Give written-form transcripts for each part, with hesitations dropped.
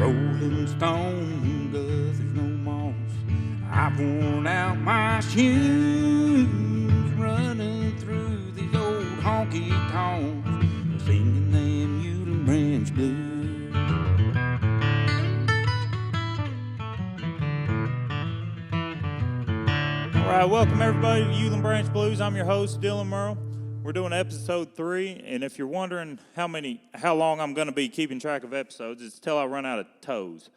Rolling Stone does there's no moss. I've worn out my shoes running through these old honky tonks, singing them Uteland Branch blues. All right, welcome everybody to Uteland Branch Blues. I'm your host, Dylan Merle. We're doing episode 3, and if you're wondering how long I'm going to be keeping track of episodes, it's till I run out of toes,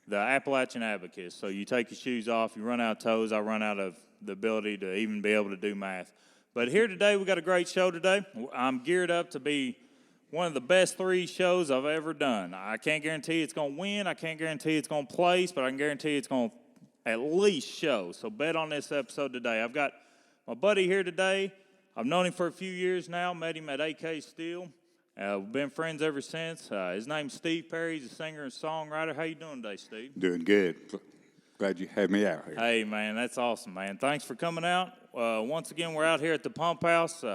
the Appalachian abacus. So you take your shoes off, you run out of toes, I run out of the ability to even be able to do math. But here today, we got a great show today. I'm geared up to be one of the best 3 shows I've ever done. I can't guarantee it's going to win, I can't guarantee it's going to place, but I can guarantee it's going to at least show. So bet on this episode today. I've got my buddy here today. I've known him for a few years now, met him at AK Steel. We've been friends ever since. His name's Steve Perry. He's a singer and songwriter. How you doing today, Steve? Doing good. Glad you had me out here. Hey, man, that's awesome, man. Thanks for coming out. Once again, we're out here at the Pump House.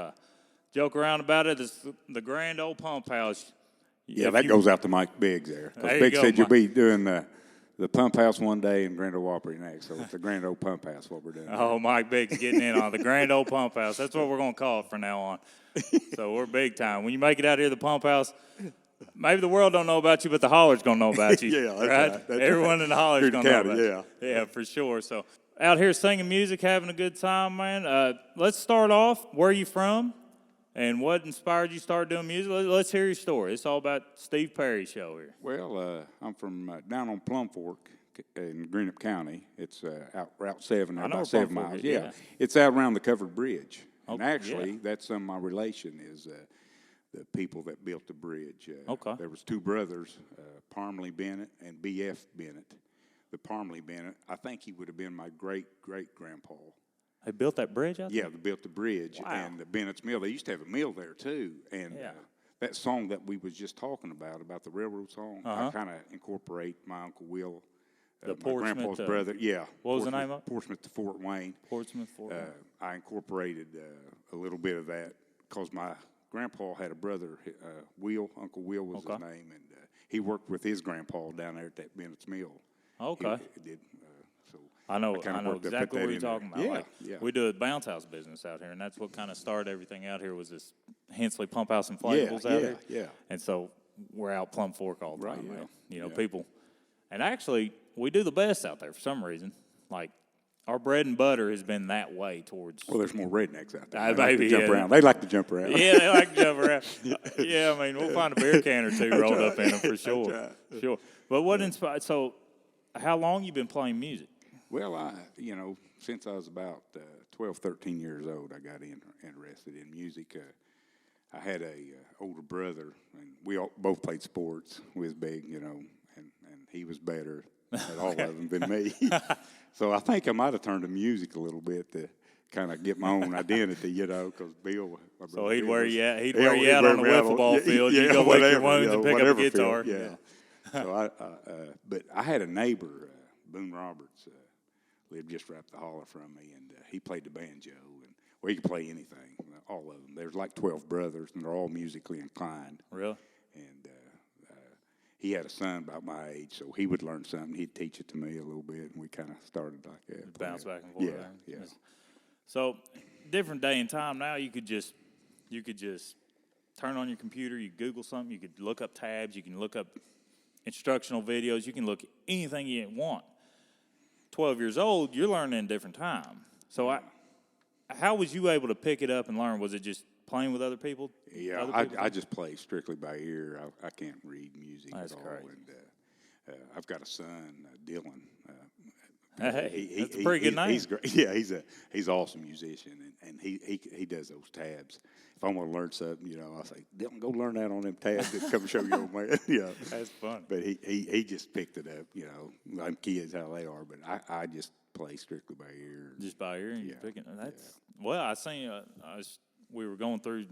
Joke around about it. It's the grand old Pump House. Yeah, that goes out to Mike Biggs there. There Biggs said you'll Mike. be doing the Pump House one day and Grand Ole Opry next. So it's the Grand Ole Pump House what we're doing. Oh, Mike Biggs getting in on the grand old Pump House. That's what we're going to call it from now on. So we're big time. When you make it out here to the Pump House, maybe the world don't know about you, but the holler's going to know about you. Yeah, that's right. That's Everyone in the holler's going to know about you. Yeah, for sure. So out here singing music, having a good time, man. Let's start off. Where are you from? And what inspired you to start doing music? Let's hear your story. It's all about Steve Perry's show here. Well, I'm from down on Plum Fork in Greenup County. It's out Route 7, I know about where 7 Plum Fork miles. is, Yeah, it's out around the covered bridge. Oh, And actually, yeah. that's some of my relation is the people that built the bridge. Okay. There was 2 brothers, Parmley Bennett and B.F. Bennett. The Parmley Bennett, I think he would have been my great-great-grandpa. They built that bridge out there? Yeah, they built the bridge. Wow. And the Bennett's Mill, they used to have a mill there, too. And Yeah. that song that we was just talking about the railroad song, I kind of incorporate my Uncle Will, The my Portsmouth, grandpa's brother. Yeah. what was the name of it? Portsmouth to Fort Wayne. Portsmouth, Fort Wayne. I incorporated a little bit of that because my grandpa had a brother, Will. Uncle Will was his name. And he worked with his grandpa down there at that Bennett's Mill. Okay. He did, so I know kinda worked to put exactly that what you're in there. talking about. Yeah, Like, yeah. we do a bounce house business out here, and that's what kind of started everything out here was this Hensley Pump House inflatables out here. Yeah. And so we're out Plum Fork all the time, Right, man. yeah. You know, Yeah. people. And actually, we do the best out there for some reason. Like, our bread and butter has been that way towards. Well, there's more rednecks out there. I They like to maybe, jump yeah. around. They like to jump around. Yeah, they like to jump around. Yeah, I mean, we'll find a beer can or 2 rolled up in them for sure. right. Sure. But what inspired? So, how long you been playing music? Well, since I was about 12, 13 years old, I got interested in music. I had a older brother, and we both played sports. We was big, and he was better at all of them than me. So I think I might have turned to music a little bit to kind of get my own identity, because Bill. My So brother he'd Bill wear was- you out. He'd Yeah, wear you out on the wear me wiffle ball field. You Yeah, go lick your whatever, wounds and pick up a whatever guitar. field, yeah. So but I had a neighbor, Boone Roberts, lived just right up the holler from me, and he played the banjo, and he could play anything, all of them. There's like 12 brothers, and they're all musically inclined. Really? And he had a son about my age, so he would learn something. He'd teach it to me a little bit, and we kind of started like that. Bounce back and forth. Yeah, yeah. So, different day and time now. You could just turn on your computer. You Google something. You could look up tabs. You can look up instructional videos. You can look at anything you want. 12 years old, you're learning in a different time. So, how was you able to pick it up and learn? Was it just playing with other people? Yeah, Other people? I just play strictly by ear. I can't read music That's at all. great. And I've got a son, Dylan. Hey, that's a pretty good name. He's great. Yeah, he's an awesome musician, and he does those tabs. If I want to learn something, I say, Dylan, go learn that on them tabs and come show your old man. Yeah, That's fun. But he just picked it up. I'm kids how they are, but I just play strictly by ear. Just by ear, and you're Yeah, picking. Well, I seen we were going through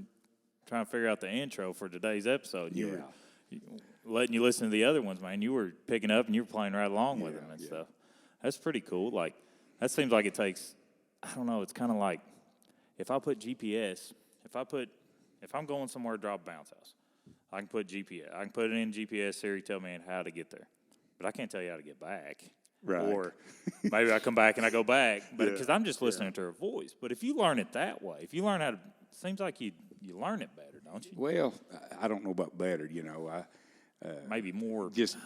trying to figure out the intro for today's episode. You were letting you listen to the other ones, man. You were picking up and you were playing right along with them and stuff. That's pretty cool. Like, that seems like it takes, I don't know, it's kind of like if I put GPS, if I'm going somewhere to drop a bounce house, I can put GPS. I can put it in GPS Siri, tell me how to get there. but I can't tell you how to get back. Right. Or maybe I come back and I go back, but because I'm just listening to her voice. But if you learn it that way, if you learn how to, it seems like you learn it better, don't you? Well, I don't know about better, you know. Maybe more. Just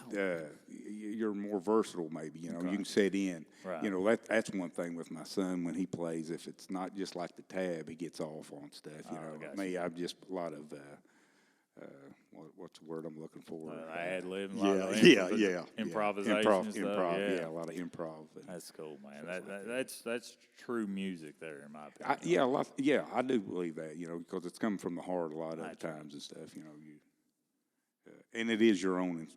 you're more versatile, maybe. You know, Okay. you can set in. Right. You know, that's one thing with my son when he plays. If it's not just like the tab, he gets off on stuff. You know, gotcha. me, I'm just a lot of what's the word I'm looking for? Ad lib, Yeah. improvisation, Improv, stuff. yeah, a lot of improv. That's cool, man. That's true music there, in my opinion. I do believe that. You know, because it's coming from the heart a lot of the times and stuff. You know, and it is your own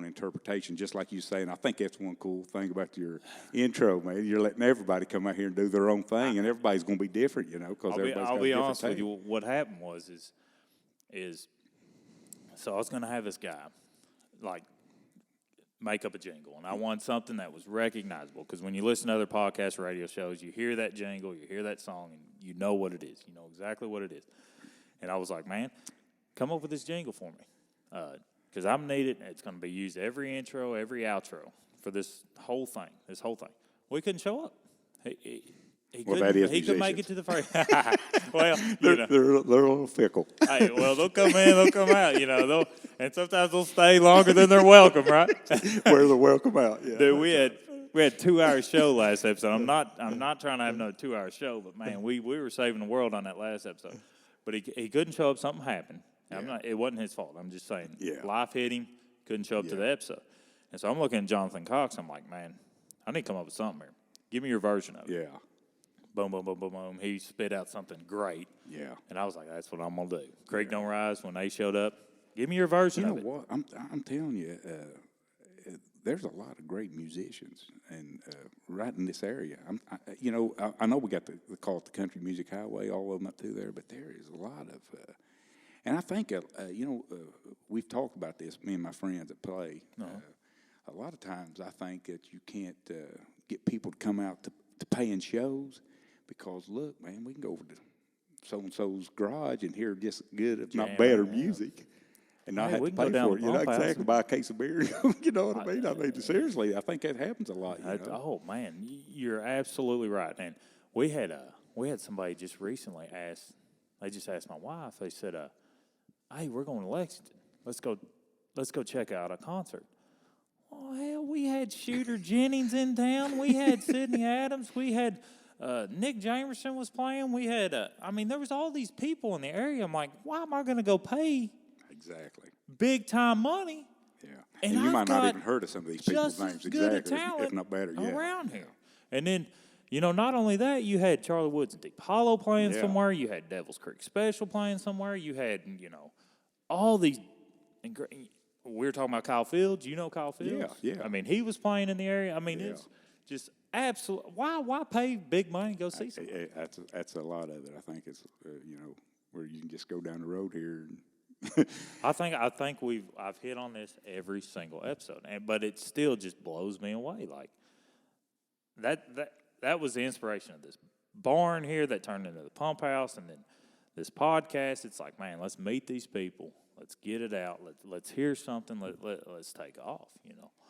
interpretation, just like you say. And I think that's one cool thing about your intro, man. You're letting everybody come out here and do their own thing, and everybody's going to be different, you know, because everybody's got a different I'll be honest with take. you. What happened is so I was going to have this guy like make up a jingle, and I wanted something that was recognizable, because when you listen to other podcast radio shows, you hear that jingle, you hear that song, and you know what it is. You know exactly what it is. And I was like, man, come up with this jingle for me. Because I'm needed. It's going to be used every intro, every outro for this whole thing. Well, he couldn't show up. He couldn't make it to the first. Well, they're a little fickle. Hey, well, they'll come in, they'll come out. You know, and sometimes they'll stay longer than they're welcome, right? Where they're welcome out. Yeah. Dude, we had 2-hour show last episode. I'm not trying to have another 2-hour show, but man, we were saving the world on that last episode. But he couldn't show up. Something happened. It wasn't his fault. I'm just saying. Yeah. Life hit him. Couldn't show up to the episode. And so I'm looking at Jonathan Cox. I'm like, man, I need to come up with something here. Give me your version of it. Yeah. Boom, boom, boom, boom, boom. He spit out something great. Yeah. And I was like, that's what I'm going to do. Creek Don't Rise, when they showed up, give me your version of it. You know what? I'm telling you, there's a lot of great musicians and right in this area. I know we got they call it the Country Music Highway, all of them up through there, but there is a lot of and I think, we've talked about this, me and my friends that play. A lot of times I think that you can't get people to come out to paying shows because, look, man, we can go over to so-and-so's garage and hear just good, if not better, music and not have to pay for it. You know, exactly, buy a case of beer. You know what I mean? I mean, seriously, I think that happens a lot. Oh, man, you're absolutely right. And we had somebody just recently they just asked my wife, they said, hey, we're going to Lexington. Let's go check out a concert. Oh, hell, we had Shooter Jennings in town. We had Sydney Adams. We had Nick Jamerson was playing. We had, there was all these people in the area. I'm like, why am I going to go pay big time money? Yeah, and you might not even heard of some of these people's names. Exactly, if not better. Yeah. Around here. And then, not only that, you had Charlie Woods and Deep Hollow playing somewhere. You had Devil's Creek Special playing somewhere. You had, all these. We were talking about Kyle Fields. You know Kyle Fields? Yeah. I mean, he was playing in the area. I mean, it's just absolute. Why pay big money to go see something? That's a lot of it. I think it's where you can just go down the road here. And I think I've hit on this every single episode, but it still just blows me away. Like that was the inspiration of this barn here that turned into the pump house, and then this podcast. It's like, man, let's meet these people. Let's get it out. Let's hear something. Let's take off.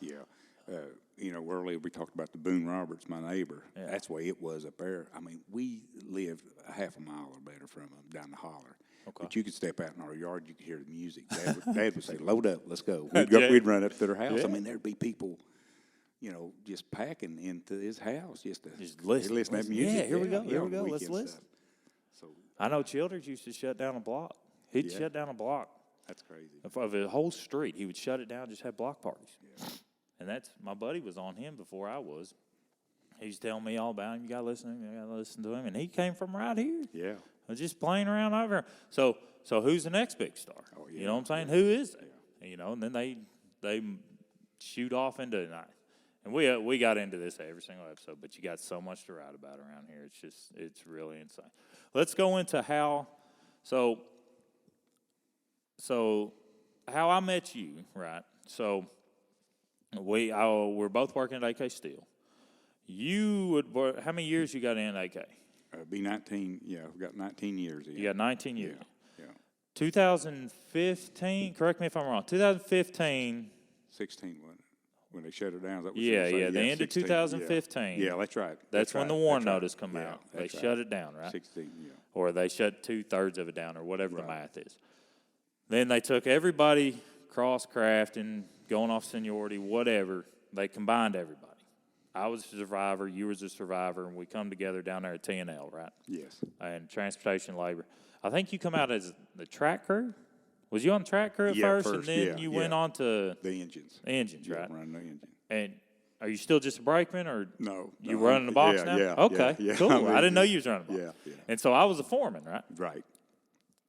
Yeah. Earlier we talked about the Boone Roberts, my neighbor. Yeah. That's the way it was up there. I mean, we lived a half a mile or better from them down the holler. Okay. But you could step out in our yard, you could hear the music. Dad would say, load up, let's go. We'd run up to their house. Yeah. I mean, there'd be people, just packing into his house just listen to that music. Yeah, here we go. Let's listen. So I know Childers used to shut down a block. He'd shut down a block. That's crazy. Of a whole street, he would shut it down, just have block parties. Yeah. And my buddy was on him before I was. He was telling me all about him. You got to listen to him. You got to listen to him. And he came from right here. Yeah. Just playing around over here. So who's the next big star? Oh, yeah. You know what I'm saying? Who is there? Yeah. And then they shoot off into the night. And we got into this every single episode, but you got so much to write about around here. It's really insane. Let's go into how how I met you, right? So we're both working at AK Steel. How many years you got in AK? Be 19. Yeah, I've got 19 years. You got 19 years. Yeah. 2015. Correct me if I'm wrong. 2015. 16 wasn't it? When they shut her down, is that what Yeah, you're saying? the end of 16, 2015. Yeah, that's right. That's when right. the warning That's right. notice come Yeah, out. They that's shut right. it down, right? 16, yeah. Or they shut 2/3 of it down, or whatever the Right. math is. Then they took everybody cross-crafting, going off seniority, whatever. They combined everybody. I was a survivor, you was a survivor, and we come together down there at T&L, right? Yes. And transportation labor. I think you come out as the track crew. Was you on the track crew at first, and then you went on to the engines. Engines, Yeah, right? running the engine. And are you still just a brakeman, or No. you no, running the box yeah, now? Yeah. Okay, yeah. cool. I mean, I didn't know you was running the box. Yeah. And so I was a foreman, right? Right.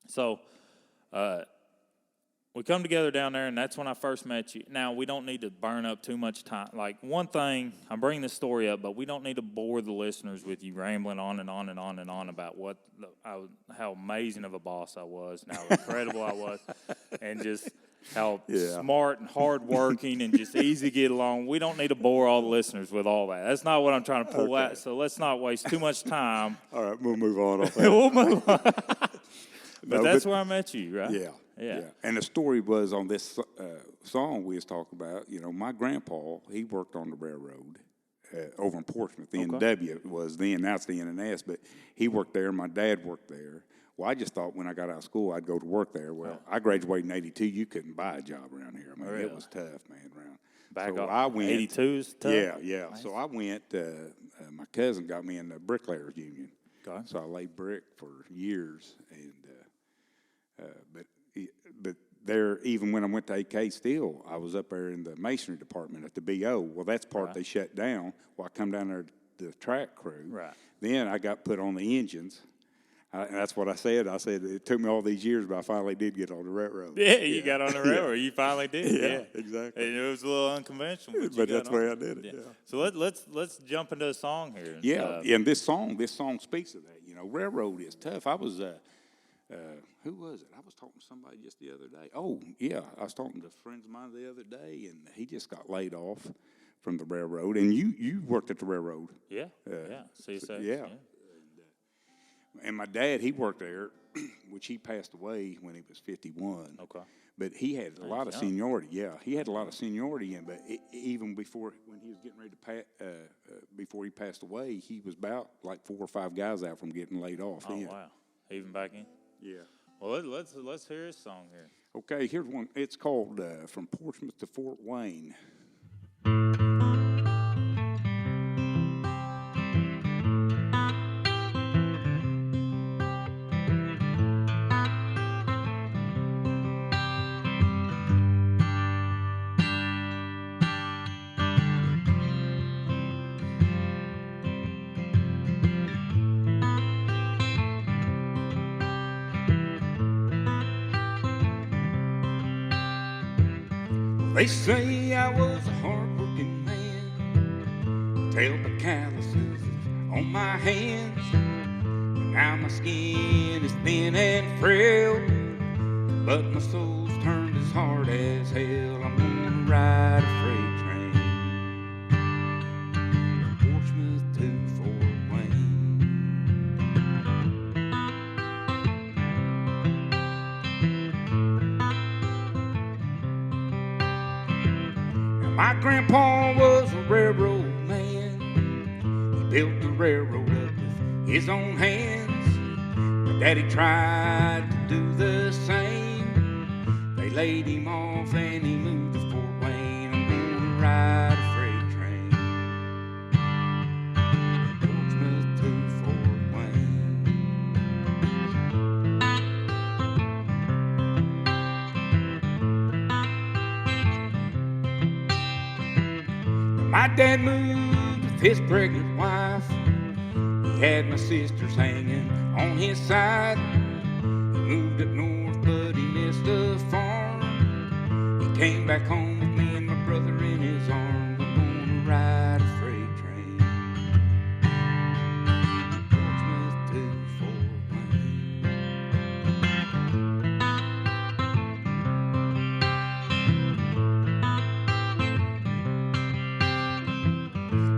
So we come together down there, and that's when I first met you. Now, we don't need to burn up too much time. Like, one thing, I'm bringing this story up, but we don't need to bore the listeners with you rambling on and on and on and on about how amazing of a boss I was and how incredible I was, and just how smart and hardworking and just easy to get along. We don't need to bore all the listeners with all that. That's not what I'm trying to pull out, so let's not waste too much time. All right, we'll move on. We'll move on. No, that's where I met you, right? Yeah. And the story was on this song we was talking about. You know, my grandpa, he worked on the railroad over in Portsmouth. The NW was then, now it's the NNS, but he worked there. My dad worked there. Well, I just thought when I got out of school, I'd go to work there. Well, I graduated in 82. You couldn't buy a job around here. I mean, it was tough, man, around. Back so up, I went, 82 is tough? Yeah. Nice. So I went, my cousin got me in the Bricklayers Union. Okay. So I laid brick for years, and but there, even when I went to AK still, I was up there in the masonry department at the BO. Well, that's part they shut down. Well, I come down there to the track crew. Right. Then I got put on the engines. And that's what I said. I said it took me all these years, but I finally did get on the railroad. Yeah, you got on the railroad. You finally did. Yeah, exactly. And it was a little unconventional, but that's the way I did it. Yeah. So let's jump into a song here. And this song speaks of that. You know, railroad is tough. I was who was it? I was talking to somebody just the other day. Oh, yeah, I was talking to friends of mine the other day, and he just got laid off from the railroad. And you worked at the railroad. Yeah, CSX. Yeah. And my dad, he worked there, which he passed away when he was 51. Okay. But he had a lot of seniority. Yeah, he had a lot of seniority in. But even before, when he was getting ready to before he passed away, he was about like 4 or 5 guys out from getting laid off. Oh, wow. Even back in? Yeah. Well, let's hear his song here. Okay, here's one. It's called From Portsmouth to Fort Wayne. They say I was a hard-working man, tell the calluses on my hands. But now my skin is thin and frail, but my soul's turned as hard as hell. I'm gonna ride a freight train from Portsmouth to Fort Wayne. My grandpa was a railroad man. He built the railroad up with his own hands. My daddy tried to do the same. They laid him off and he moved to Fort Wayne. I'm gonna ride a freight train from Portsmouth to Fort Wayne. My dad moved with his pregnant wife. He had my sisters hanging on his side. He moved up north, but he missed a farm. He came back home with me and my brother in his arms. We're gonna ride a freight train from Portsmouth to Fort Wayne.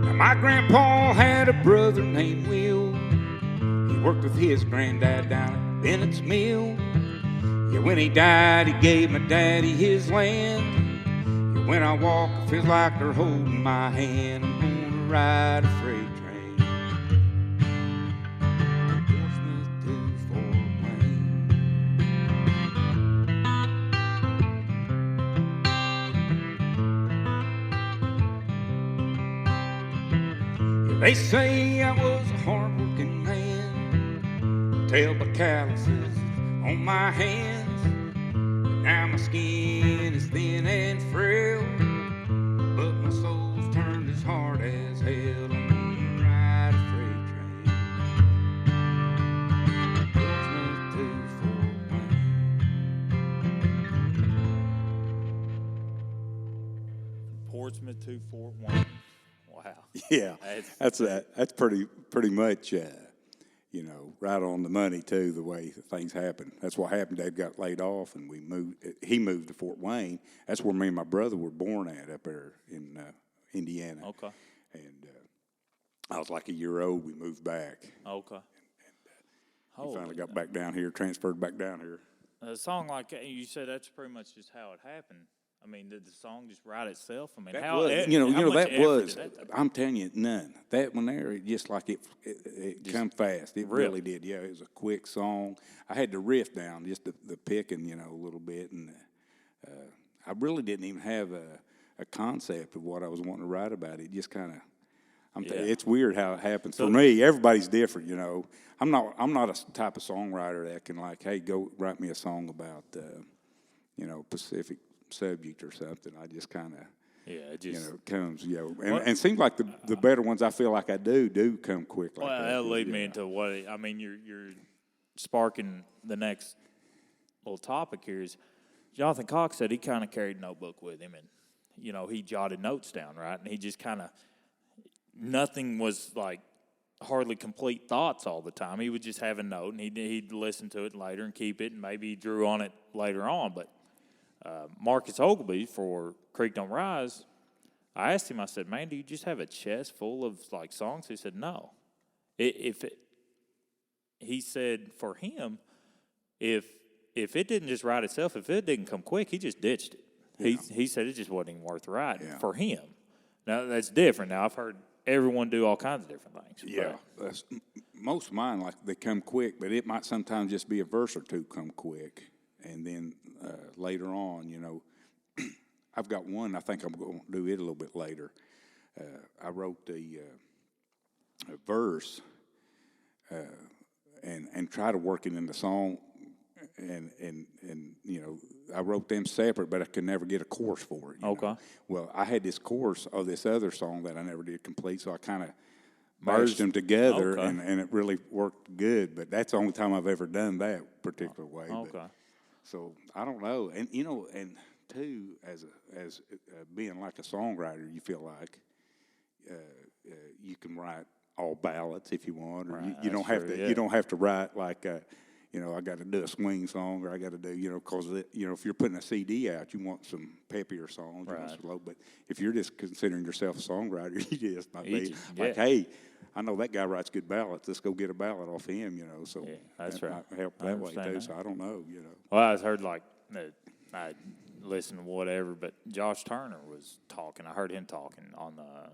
Now my grandpa had a brother named Will. He worked with his granddad down at Bennett's Mill. Yeah, when he died, he gave my daddy his land. Yeah, When I walk, it feels like they're holding my hand. I'm gonna ride a freight train. Portsmouth to Fort Wayne. They say I was a hard-working man, tell by calluses on my hands. Now my skin is thin and frail, but my soul's turned as hard as hell. I'm gonna ride a freight train. Portsmouth to Fort Wayne. Portsmouth to Fort Wayne. Wow. Yeah, that's pretty much right on the money too. The way things happen. That's what happened. Dad got laid off, and he moved to Fort Wayne. That's where me and my brother were born at, up there in Indiana. Okay. And I was like a year old. We moved back. Okay. And he finally got back down here, transferred back down here. A song like that, you said that's pretty much just how it happened. I mean, did the song just write itself? I mean, That how was, much that effort was. did that take? I'm telling you, none. That one there, it just like it come fast. It really did. Yeah, it was a quick song. I had the riff down, just the picking, a little bit, and I really didn't even have a concept of what I was wanting to write about. It just kind of. It's weird how it happens. For me, everybody's different. I'm not a type of songwriter that can hey, go write me a song about Pacific subject or something. I just kind of it comes and it seems like the better ones I feel like I do come quick like that. That'll lead me into what I mean. You're sparking the next little topic here. Is Jonathan Cox said he kind of carried a notebook with him, and he jotted notes down, right? And he just kind of nothing was like hardly complete thoughts all the time. He would just have a note, and he'd listen to it later and keep it, and maybe he drew on it later on, but. Marcus Ogilvy for Creek Don't Rise, I asked him, I said, man, do you just have a chest full of songs? He said, no. He said for him, if it didn't just write itself, if it didn't come quick, he just ditched it. Yeah. He said it just wasn't even worth writing for him. Now, that's different. Now, I've heard everyone do all kinds of different things. Yeah. Most of mine, they come quick, but it might sometimes just be a verse or two come quick. And then later on, I've got one. I think I'm going to do it a little bit later. I wrote a verse and try to work it in the song, and I wrote them separate, but I could never get a chorus for it. Okay. Well, I had this chorus of this other song that I never did complete, so I kind of merged them together, and it really worked good. But that's the only time I've ever done that particular way. Okay. But, so I don't know, and and too, as being like a songwriter, you feel like you can write all ballads if you want, or you don't have to. Yeah. You don't have to write I got to do a swing song, or I got to do because if you're putting a CD out, you want some peppier songs, you want some slow. But if you're just considering yourself a songwriter, you just might be hey. I know that guy writes good ballads. Let's go get a ballad off him, So that's that right. might help that way too. So I don't know, Well, I heard I listened to whatever, but Josh Turner was talking. I heard him talking on the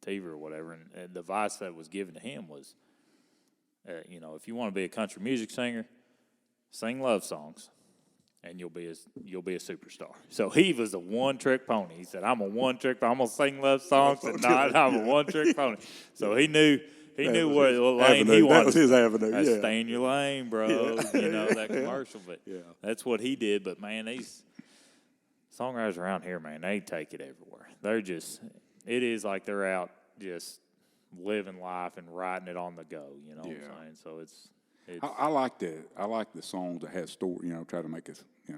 TV or whatever, and the advice that was given to him was, if you want to be a country music singer, sing love songs, and you'll be a superstar. So he was a one-trick pony. He said, I'm a one-trick pony. I'm going to sing love songs and not I'm a one-trick pony. So he knew what lane he wanted. That was his avenue, That's stay in your lane, bro. That commercial. But that's what he did. But, man, these songwriters around here, man, they take it everywhere. It is like they're out just living life and writing it on the go, what I'm saying? So it's I like the songs that have story, try to make a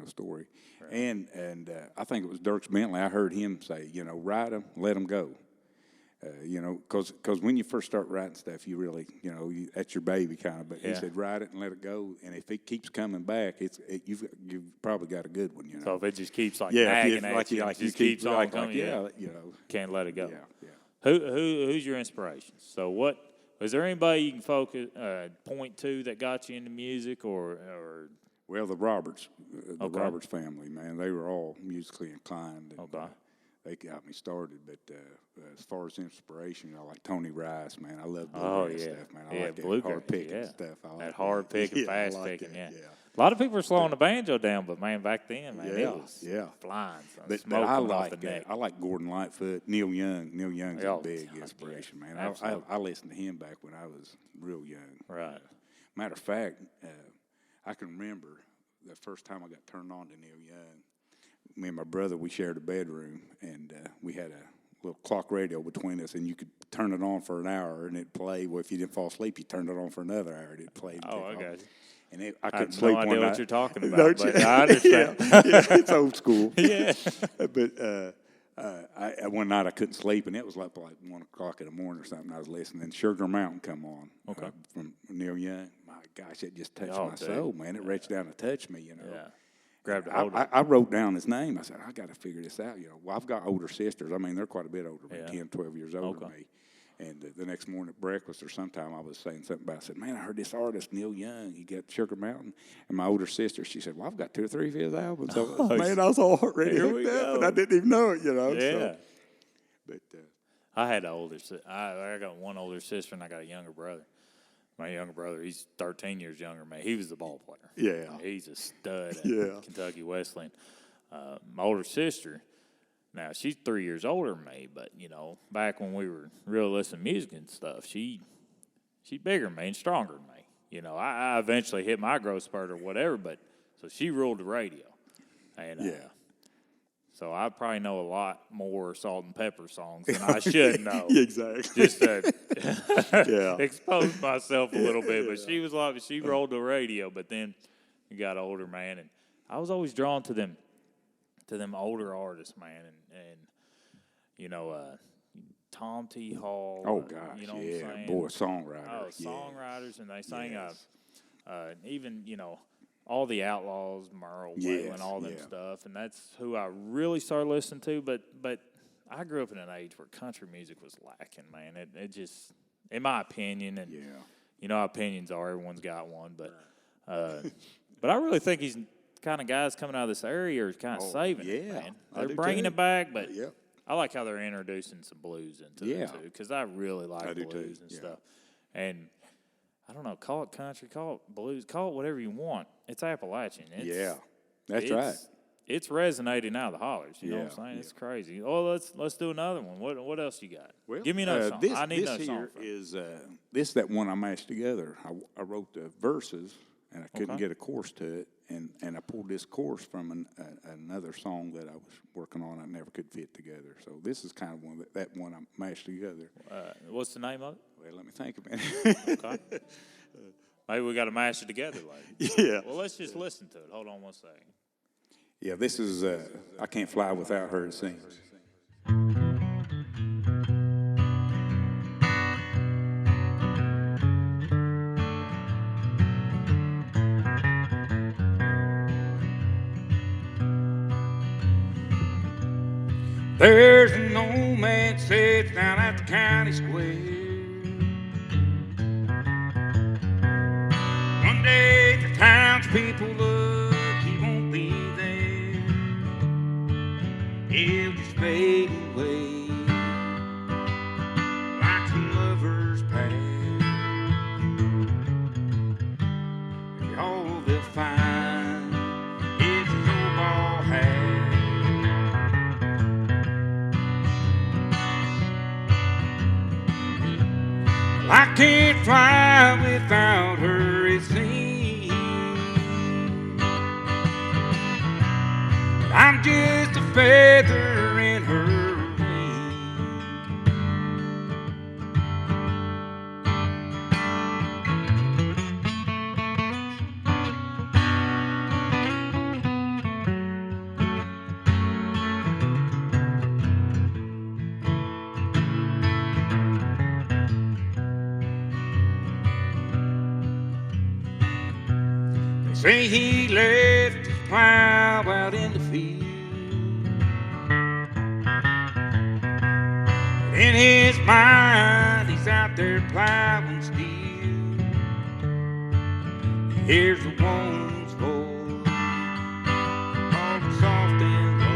story. Right. And I think it was Dierks Bentley. I heard him say, write them, let them go. Because when you first start writing stuff, you really, that's your baby kind of. But he said, write it and let it go. And if it keeps coming back, you've probably got a good one. So if it just keeps nagging at you, just keeps on coming, can't let it go. Yeah. Who's your inspiration? So what? Was there anybody you can point to that got you into music, or? Well, the Roberts family, man, they were all musically inclined. And, they got me started. But as far as inspiration, I like Tony Rice, man. I love Oh, bluegrass yeah. stuff, man. I Yeah, like that bluegrass, hard picking yeah. stuff. I like That hard picking, Yeah, I fast like picking, that, yeah. yeah. A lot of people are slowing the banjo down, but man, back then, man, Yeah, it was yeah. flying, But smoking I off like the neck. I like Gordon Lightfoot, Neil Young. Neil Young's Oh, a big yeah, inspiration, man. absolutely. I listened to him back when I was real young. Right. Matter of fact, I can remember the first time I got turned on to Neil Young. Me and my brother, we shared a bedroom, and we had a little clock radio between us, and you could turn it on for an hour, and it'd play. Well, if you didn't fall asleep, you turned it on for another hour, and it'd play. Oh, I got you. And I I couldn't have sleep no one idea night. what you're talking about, Don't you? but I understand. yeah, it's old school. Yeah. But one night I couldn't sleep, and it was like 1 o'clock in the morning or something. I was listening, and Sugar Mountain come on from Neil Young. My gosh, it just touched my soul, man. It reached down and touched me, you know. Yeah. Grabbed a hold of it. I wrote down his name. I said, I got to figure this out. You know, well, I've got older sisters. I mean, they're quite a bit older, Yeah. 10, 12 years older than me. And the next morning at breakfast or sometime I was saying something about, I said, man, I heard this artist, Neil Young, he got Sugar Mountain. And my older sister, she said, well, I've got 2 or 3 of his albums. So, man, I was all already Here we hooked up, go. and I didn't even know it, you know. Yeah. So, but I had an older sister. I got one older sister, and I got a younger brother. My younger brother, he's 13 years younger than me. He was the ball player. Yeah. He's a stud at Yeah. Kentucky Wesleyan. My older sister, now she's 3 years older than me, but, you know, back when we were really listening to music and stuff, she's bigger than me and stronger than me. You know, I eventually hit my growth spurt or whatever, but so she ruled the radio. And, yeah. so I probably know a lot more Salt and Pepper songs than I should know. Exactly. Just to Yeah. expose myself a little bit. But she was like, she rolled the radio, but then you got older, man. And I was always drawn to them older artists, man. And you know, Tom T. Hall. Oh, gosh, you know what I'm yeah. saying? Boy, songwriter. Oh, songwriters. And they sang, Yes. even, you know, all the Outlaws, Merle, Yes, Waylon, all them yeah. stuff. And that's who I really started listening to. But I grew up in an age where country music was lacking, man. It just, in my opinion, and Yeah. you know how opinions are, everyone's got one. But but I really think he's kind of guys coming out of this area are kind of saving it, yeah, man. I They're do bringing too. it back, but Yep. I like how they're introducing some blues into Yeah. it too, because I really like I do too, blues and yeah. stuff. And I don't know, call it country, call it blues, call it whatever you want. It's Appalachian. Yeah. That's right. It's resonating out of the hollers. You know what I'm Yeah, saying? yeah. It's crazy. Oh, let's do another one. What else you got? Well, Give me another song. I need this another song. here from you. is this that one I mashed together. I wrote the verses and I couldn't Okay. get a chorus to it, and I pulled this chorus from another song that I was working on. I never could fit together. So this is kind of one that one I mashed together. What's the name of it? Well, let me think a minute. Okay. Maybe we got to mash it together later. Yeah, Well, let's just listen to it. Hold on one second. yeah. This is I Can't Fly Without Her. It sings. There's an old man sits down at the county square. One day the townspeople look, he won't be there. He'll just fade away like some lover's past. All they'll find is his old bald hat. I can't fly without her, it seems. I'm just a feather in her They say he left his plow out in the field. But in his mind, he's out there plowing still. He hears a woman's voice, all soft and low.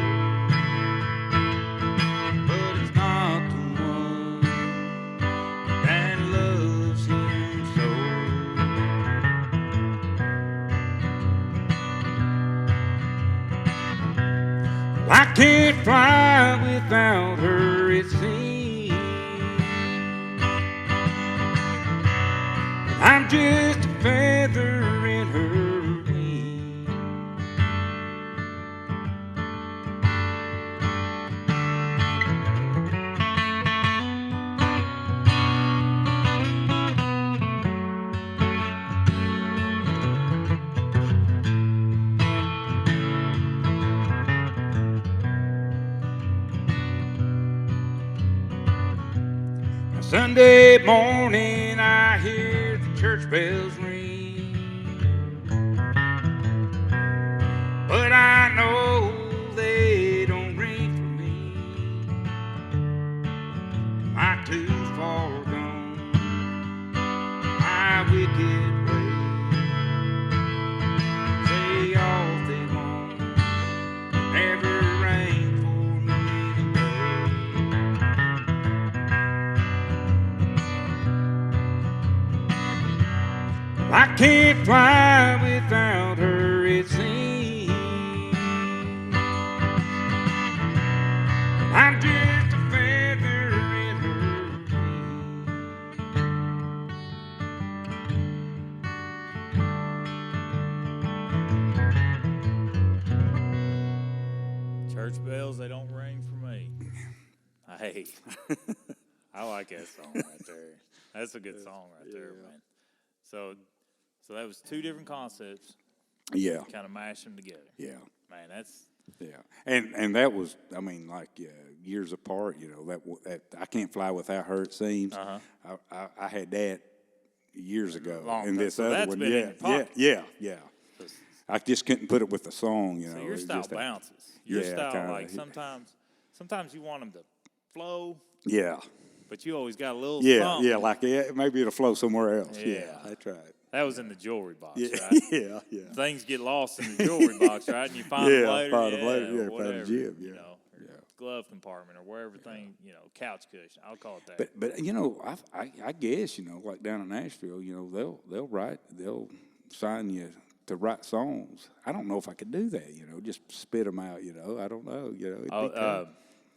can't fly without her, it seems. I'm just a feather in her wing. Sunday morning I hear the church bells ring, but I know they don't ring for me. Am I too far gone? My wicked ways, say all they want, never rain for me today. I can't fly without her, it seems. I'm just a feather in her wing. Church bells, they don't ring for me. Hey, I like that song right there. That's a good song right there, man. So that was two different concepts. Yeah. Kind of mash them together. Yeah. Man, that's. Yeah. And that was, I mean, like years apart, you know, that I Can't Fly Without Her, it seems. Uh-huh. I had that years ago. Long and time. this So other that's one. been in your pocket. Yeah. I just couldn't put it with the song, you know. So your It was style just bounces. Your yeah, style, kinda, like sometimes you want them to flow, yeah. but you always got a little Yeah, something. yeah, like maybe it'll flow somewhere else. Yeah. Yeah, that's right. That was in the jewelry box, Yeah, right? yeah. Things get lost in the jewelry box, right? And you find them later. Find them later. or Yeah, find whatever, a gym. you know, or glove compartment or wherever thing, you know, couch cushion. I'll call it that. But you know, I guess, you know, like down in Nashville, you know, they'll sign you to write songs. I don't know if I could do that, you know, just spit them out, you know. I don't know, you know. It'd be tough.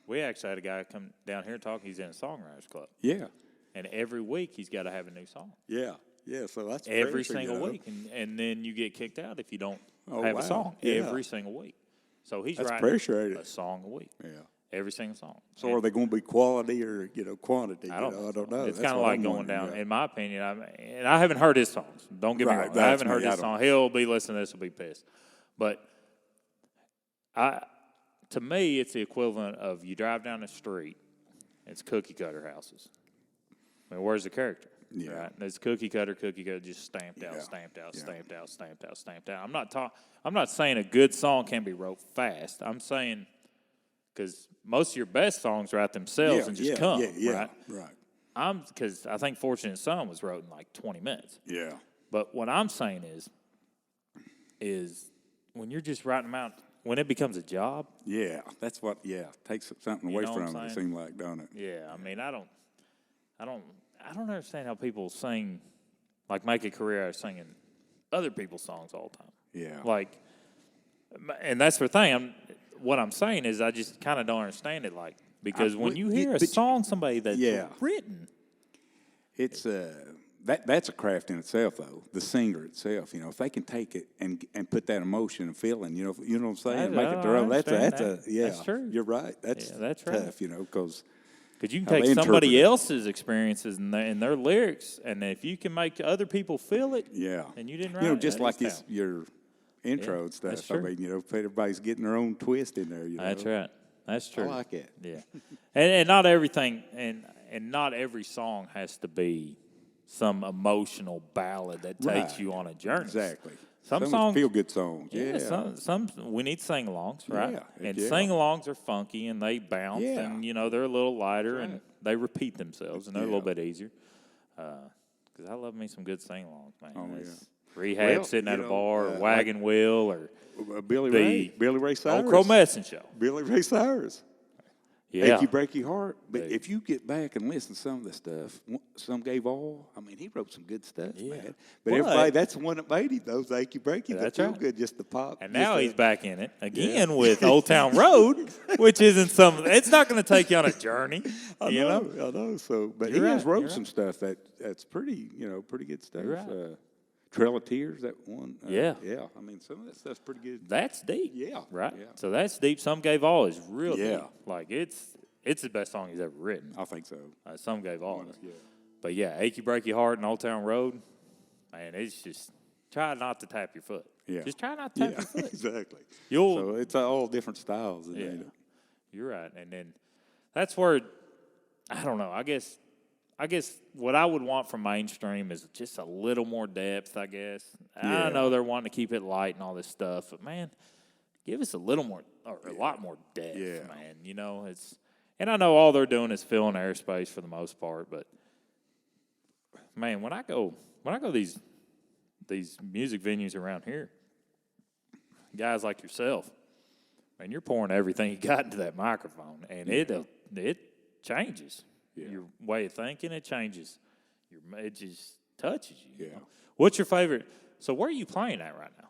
We actually had a guy come down here talk. He's in a songwriters club. Yeah. And every week he's got to have a new song. Yeah. Yeah, so that's Every pressure, single you know. week. And then you get kicked out if you don't Oh, have wow. a song. Yeah. Every single week. So he's That's writing pressure, ain't it? a song a week. Yeah. Every single song. So are they going to be quality or, you know, quantity? I don't know. It's That's kind of what like I'm going wondering, down, yeah. in my opinion. And I haven't heard his songs. Don't get me Right, wrong. I that's haven't heard me. his I song. don't- He'll be listening to this, will be pissed. But to me, it's the equivalent of you drive down the street, it's cookie cutter houses. I mean, where's the character? Yeah. Right? It's cookie cutter, just stamped out, Yeah. stamped out, Yeah. stamped out, stamped out, stamped out. I'm not saying a good song can be wrote fast. I'm saying because most of your best songs write themselves and just come, right? Right. Because I think Fortunate Son was wrote in like 20 minutes. Yeah. But what I'm saying is when you're just writing them out, when it becomes a job. Yeah, that's what. Yeah, takes something You away know what from I'm it. It saying? seems like, don't it? Yeah, I mean, I don't understand how people sing, like make a career out of singing other people's songs all the time. Yeah. Like, and that's the thing. What I'm saying is I just kind of don't understand it. Like, because when you hear a song somebody that's written, it's that's a craft in itself, though. The singer itself, you know, if they can take it and put that emotion and feeling, you know what I'm saying, make it their own. That's true. You're right. That's that's tough, right. you know, because you can how take they interpret somebody it. else's experiences and their lyrics, and if you can make other people feel it, yeah, and you didn't write you know, it, just that like is talent. your intro and that's stuff. I true. mean, you know, everybody's getting their own twist in there. You know, That's right. That's true. I like it. Yeah, and not everything, and not every song has to be some emotional ballad that takes Right. you on a journey. Exactly. Some songs feel good songs. Yeah, Yeah. some we need sing-alongs, right? Yeah, And yeah. sing-alongs are funky and they bounce, Yeah. and you know they're a little lighter and they repeat themselves and they're a little bit easier. Because I love me some good sing-alongs, man. Oh, That's Rehab Well, sitting at you a know, bar, or Wagon Wheel, or Billy Ray Cyrus. Old Crow Medicine Show. Billy Ray Cyrus. Yeah. Achy Breaky Heart. But They- if you get back and listen to some of the stuff, Some Gave All, I mean, he wrote some good stuff, Yeah. man. But Well, everybody, that's the one that made him, those Achy Breaky. That's That feel right. good, just the pop. And just now the- he's back in it again with Old Town Road, which isn't some. It's not going to take you on a journey. I you know? know. So, but You're he has right, wrote you're some stuff that's pretty, pretty good stuff. You're right. Trail of Tears, that one. Yeah. Yeah. I mean, some of that stuff's pretty good. That's deep. Yeah, Right. yeah. So that's deep. Some Gave All is real Yeah. deep. Like it's the best song he's ever written. I think so. Some Gave All. Yeah. But yeah, Achy Breaky Heart and Old Town Road, man, it's just try not to tap your foot. Yeah. Just try not to tap your foot. Exactly. You'll So it's all different styles. Yeah, you're right. And then that's where I don't know. I guess what I would want from mainstream is just a little more depth. I guess Yeah. I know they're wanting to keep it light and all this stuff, but man, give us a little more or a lot more depth, Yeah. man. And I know all they're doing is filling airspace for the most part, but man, when I go these music venues around here, guys like yourself, man, you're pouring everything you got into that microphone, and it changes your way of thinking. It changes it just touches you. Yeah. What's your favorite? So where are you playing at right now?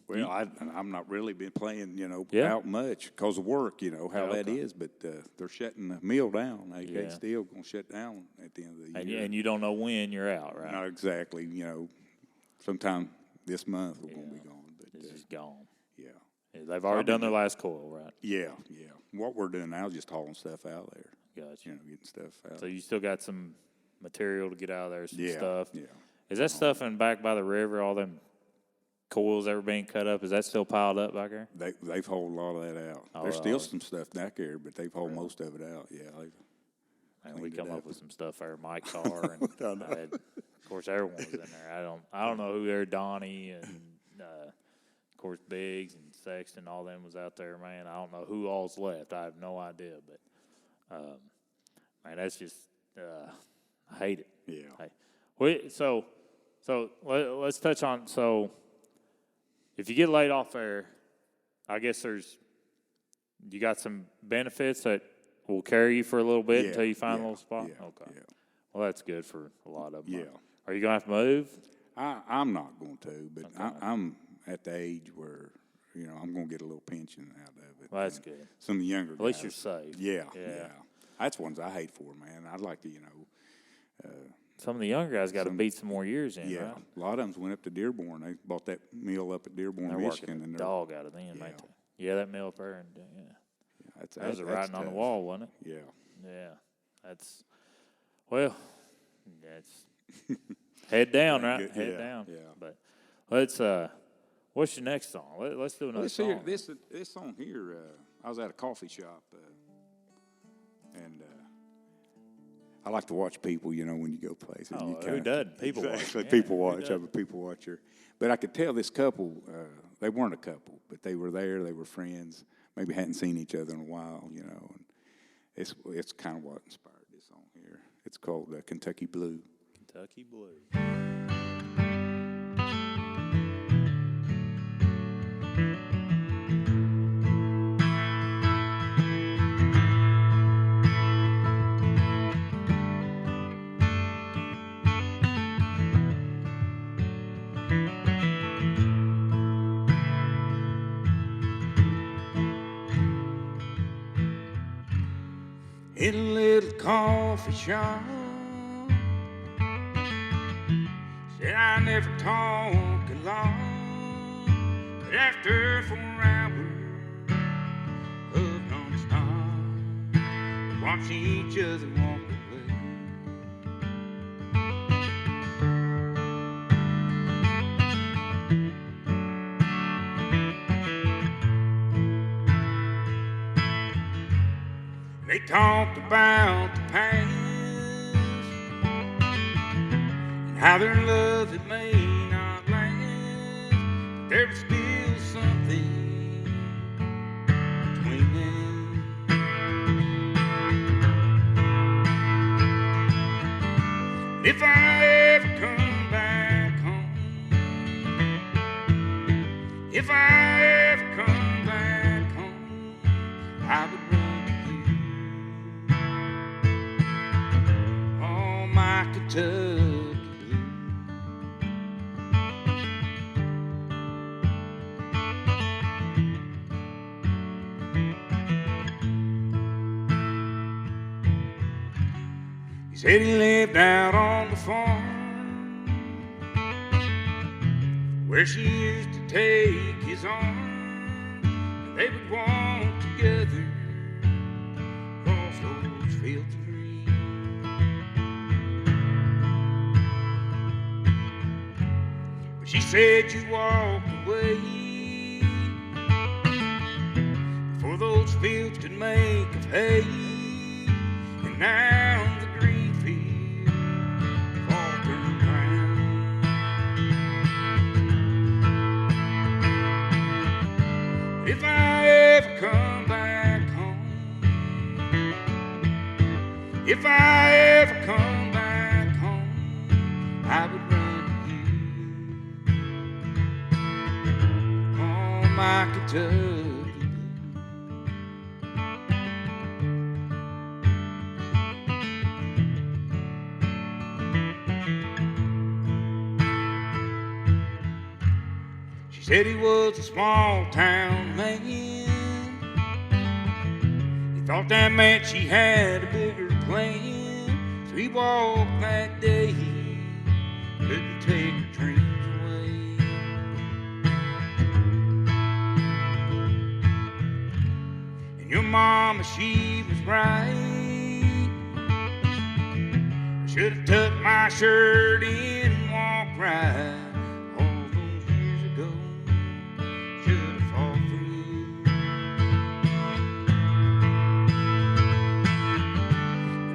Well, I'm not really been playing, Yeah. out much because of work, how that okay. is. But they're shutting the mill down. They Yeah. still going to shut down at the end of the And year. and you don't know when you're out, right? Not exactly, sometime this month we're going to be gone. But It's just gone. yeah. Yeah, they've already done their last coil, right? Yeah. What we're doing now is just hauling stuff out there. Gotcha. Getting stuff out. So you still got some material to get out of there, some yeah. stuff. Yeah. Is that stuff in back by the river, all them coils ever being cut up, is that still piled up back there? They've hauled a lot of that out. Oh, There's all still of it. some stuff back there, but they've hauled most of it out. Yeah. And we cleaned it come up up. with some stuff there, Mike's car, and of course everyone was in there. I don't know who there, Donnie, and of course Biggs and Sexton, all them was out there. Man, I don't know who all's left. I have no idea, but man, that's just I hate it. Yeah. So let's touch on if you get laid off there, I guess you got some benefits that will carry you for a little bit Yeah, until you find a yeah, little spot? yeah, Okay. yeah. Well, that's good for a lot of them. Yeah. Are you going to have to move? I'm not going to, but Okay. I'm at the age where, I'm going to get a little pension out of it. Well, that's And good. Some of the younger At least guys, you're safe. Yeah. Yeah. That's ones I hate for, man. I'd like to, Some of the younger guys got to Some- beat some more years in, yeah. right? A lot of them went up to Dearborn. They bought that mill up at Dearborn, They're Michigan. working And the they're, dog out of them, ain't Yeah. they? Yeah, that mill up there. And, that's, that was a that's writing on the tough. wall, wasn't it? Yeah. Yeah, that's head down, right? Good, Head yeah, down. yeah. But let's what's your next song? Let's do another This song. here, this song here, I was at a coffee shop, and I like to watch people, when you go places. Oh, you who kinda- doesn't? People watch, exactly, yeah, people who watch. I'm a doesn't? people watcher. But I could tell this couple, they weren't a couple, but they were there. They were friends. Maybe hadn't seen each other in a while, And it's kind of what inspired this song here. It's called Kentucky Blue. Kentucky Blue. In a little coffee shop, said I never talk a lot, but after 4 hours of nonstop, watching each other walk away. They talked about the past and how their love it may not last, but there was still something between them. If I ever come back home, if I ever come back home, I would run to you Kentucky blue. He said he lived out on the farm where she used to take his arm, and they would walk together across those fields of green. But she said you walked away before those fields could make of hay, and now the green field all turned brown. If I ever come back home, if I ever come back home, I would run to you on my Kentucky. She said he was a small town man. He thought that meant she had a bigger plan. So he walked that day, couldn't take her dreams away. And your mama, she was right. I should have tucked my shirt in and walked right.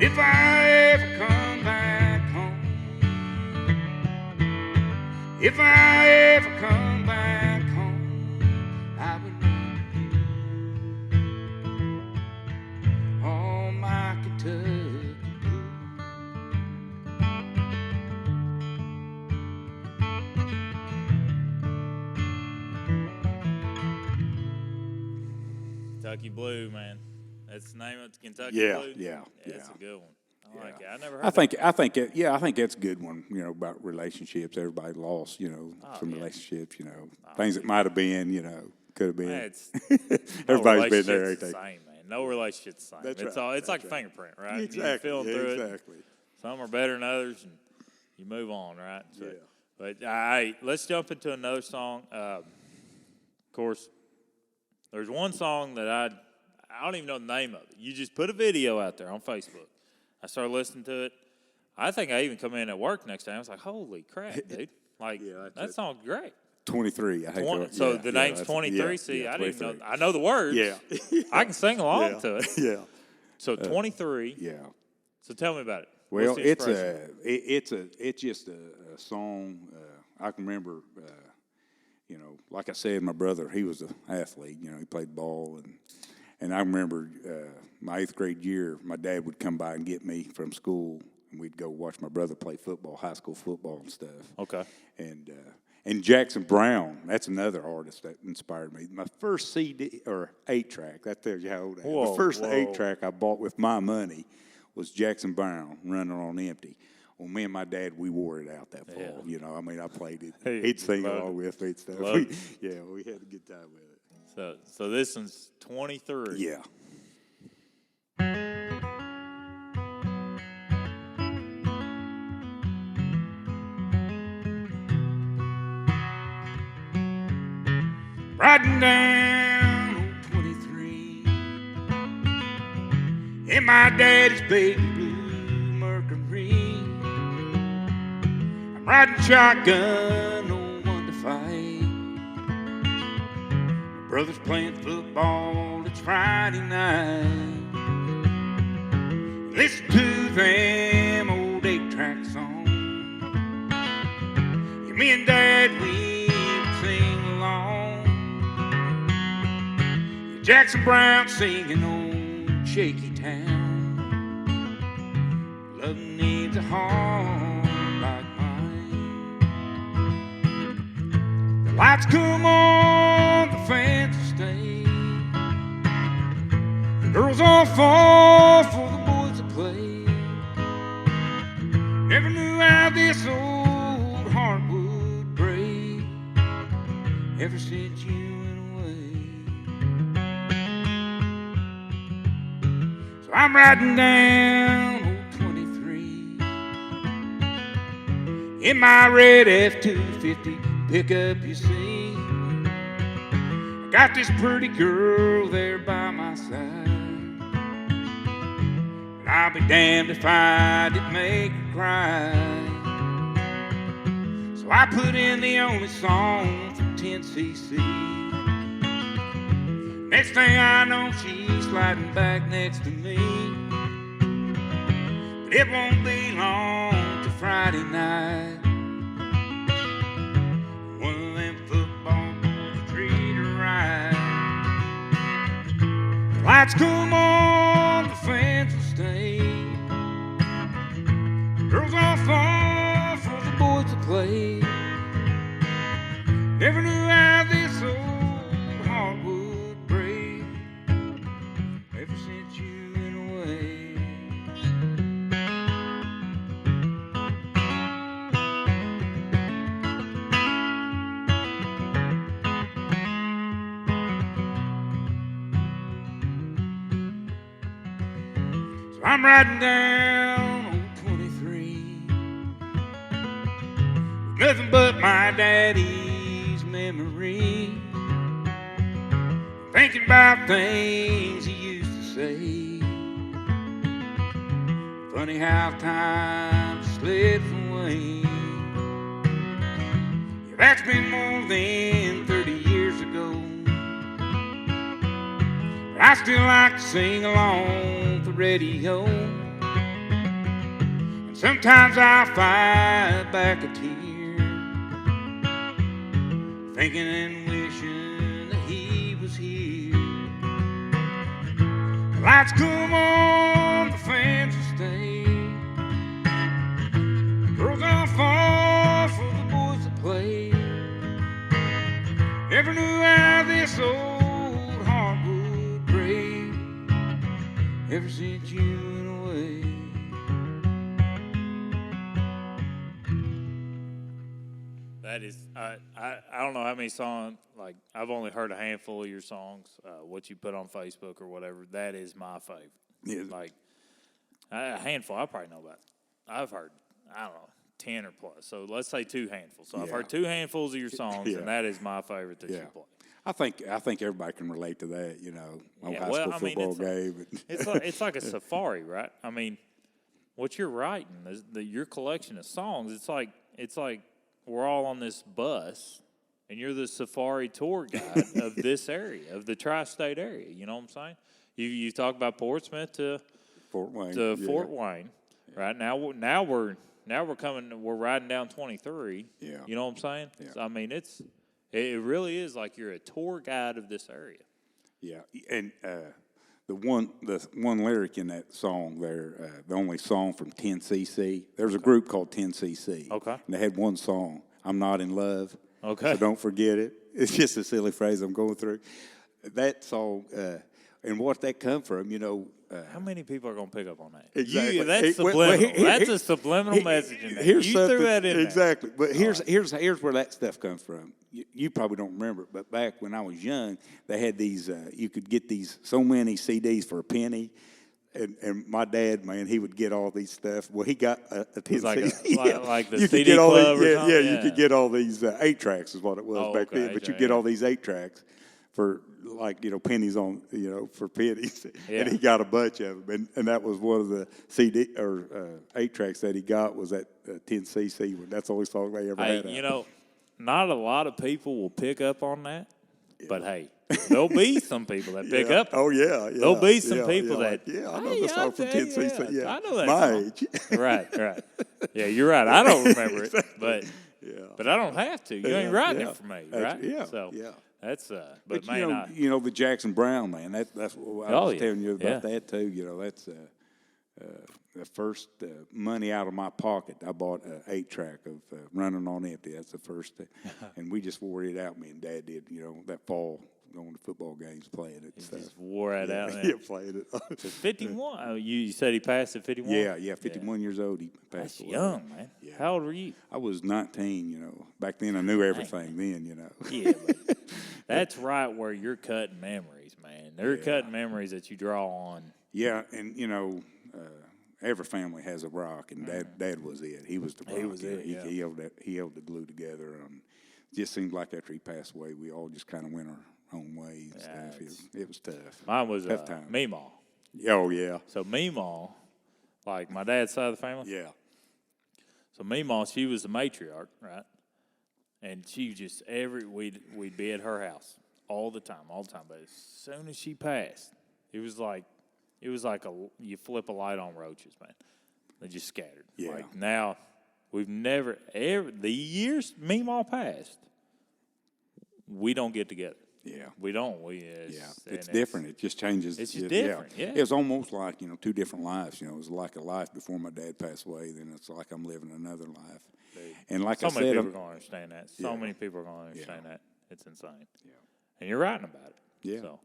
If I ever come back home, if I ever come back home, I would run you on my Kentucky blue. Kentucky Blue, man. That's the name of the Kentucky Yeah, Blue? yeah. That's a good one. I like it. I never heard I think that's a good one, about relationships. Everybody lost, some relationships, things that might have been, could have been. Man, Everybody's been there, ain't the they? same, man. No relationship's the same. That's It's right. it's like a fingerprint, right? Exactly. You feel through exactly. it. Some are better than others, and you move on, right? So, Yeah. But let's jump into another song. Of course, there's one song that I don't even know the name of it. You just put a video out there on Facebook. I started listening to it. I think I even come in at work next day. I was like, "Holy crap, dude! Like that song's great." 23. I hate So the name's 23. See, I didn't 23. know. I know the words. Yeah. I can sing along to it. Yeah. So 23. Yeah. So tell me about it. Well, What's the it's inspiration? just a song. I can remember, like I said, my brother, he was an athlete. He played ball, and I remember my 8th grade year, my dad would come by and get me from school, and we'd go watch my brother play football, high school football and stuff. Okay. And Jackson Brown, that's another artist that inspired me. My first CD or 8-track, that tells you how old I am. The first 8-track I bought with my money was Jackson Brown, Running on Empty. Well, me and my dad, we wore it out that fall. I played it. Hey, He'd sing loved along with me and stuff. Loved We had a good time with it. So this one's 23. Yeah. Riding down on 23 in my daddy's baby blue Mercury. I'm riding shotgun, no one to fight. My brother's playing football, it's Friday night. Listen to them old 8-track songs. Yeah, me and Dad, we would sing along. Jackson Brown singing on Shaky Town. Love needs a heart like mine. The lights come on, the fans will stay. The girls all fall for the boys that play. Never knew how this old heart would break ever since you went away. So I'm riding down old 23 in my red F-250 pickup, you see. I got this pretty girl there by my side. I'll be damned if I didn't make her cry. So I put in the only song from 10cc. Next thing I know, she's sliding back next to me. But it won't be long till Friday night. One of them football boys will treat her right. The lights come on, the fans will stay. Girls all fall for the boys to play. Never knew how this old heart would break ever since you went away. So I'm riding down old 23, nothing but my daddy's memory, thinking about things he used to say. Funny how time slips away. Yeah, that's been more than 30 years ago. But I still like to sing along with the radio. And sometimes I'll fight back a tear, thinking and wishing that he was here. The lights come on, the fans will stay. The girls all fall for the boys to play. Never knew how this old heart would break ever since you went away. That is, I don't know how many songs, like, I've only heard a handful of your songs, what you put on Facebook or whatever. That is my favorite. Yeah. Like, a handful, I probably know about. I've heard, I don't know, 10 or plus. So let's say 2 handfuls. So I've Yeah. heard 2 handfuls of your songs, Yeah. and that is my favorite that you Yeah. play. I think everybody can relate to that, you know, on Yeah, high well, school I mean, football it's game. It's like a safari, right? I mean, what you're writing, your collection of songs, it's like we're all on this bus, and you're the safari tour guide of this area, of the tri-state area. You know what I'm saying? You talk about Portsmouth to Fort Wayne. Fort Wayne, right? Now we're coming. We're riding down 23. Yeah. You know what I'm saying? Yeah. So, I mean, it really is like you're a tour guide of this area. Yeah, and the one lyric in that song there, the only song from 10cc. There's a group called 10cc. Okay. And they had one song, "I'm Not in Love." Okay. So don't forget it. It's just a silly phrase I'm going through. That song, and what that come from, you know. How many people are going to pick up on that? Exactly. That's subliminal. That's a subliminal message in there. Here's You something, threw that in exactly. But here's where that stuff comes from. You probably don't remember it, but back when I was young, they had these. You could get these so many CDs for a penny. And my dad, man, he would get all these stuff. Well, he got a 10 like CD. like the you CD could get all club these, or yeah, something? yeah, Yeah. you could get all these 8 tracks is what it was Oh, back okay, then. But you yeah. get all these 8 tracks for pennies on, for pennies. Yeah. And he got a bunch of them. And that was one of the CD or 8 tracks that he got was that 10cc one. That's the only song they ever had. Hey, not a lot of people will pick up on that, but hey, there'll be some people that pick up. Oh, yeah. There'll be some people that. I know the song from 10cc. Yeah, I know that my song. age. Right. Yeah, you're right. I don't remember it, but Yeah. I don't have to. You ain't writing it for me, right? Yeah. So yeah. that's But man, you know the Jackson Brown, man. That's what I was telling you about that too. You know, that's the first money out of my pocket. I bought an 8-track of Running on Empty. That's the first thing, and we just wore it out. Me and Dad did. You know, that fall going to football games, playing it. He So. just wore it out. Yeah, playing it. So 51. Oh, you said he passed at 51? Yeah, 51 years old. He passed That's away. young, man. Yeah. How old were you? I was 19, you know. Back then, I knew everything then, you know. Yeah, but that's right where you're cutting memories, man. They're Yeah. cutting memories that you draw on. Yeah, and, you know, every family has a rock, and Dad was it. He was the rock. He was it, yeah. He held the glue together. Just seemed like after he passed away, we all just kind of went our own way and stuff. It was tough. Mine was Tough time. Meemaw. Oh, yeah. So Meemaw, like my dad's side of the family. Yeah. So Meemaw, she was the matriarch, right? And she just we'd be at her house all the time. But as soon as she passed, it was like you flip a light on roaches, man. They just scattered. Yeah. Like now, we've never the years Meemaw passed, we don't get together. Yeah. We don't. It's different. It just changes. It's just different, yeah. It was almost like, you know, two different lives. You know, it was like a life before my dad passed away. Then it's like I'm living another life. Dude. And like So I many said, people are going to understand that. So many people are going to understand that. It's insane. Yeah. And you're writing about it. Yeah. So,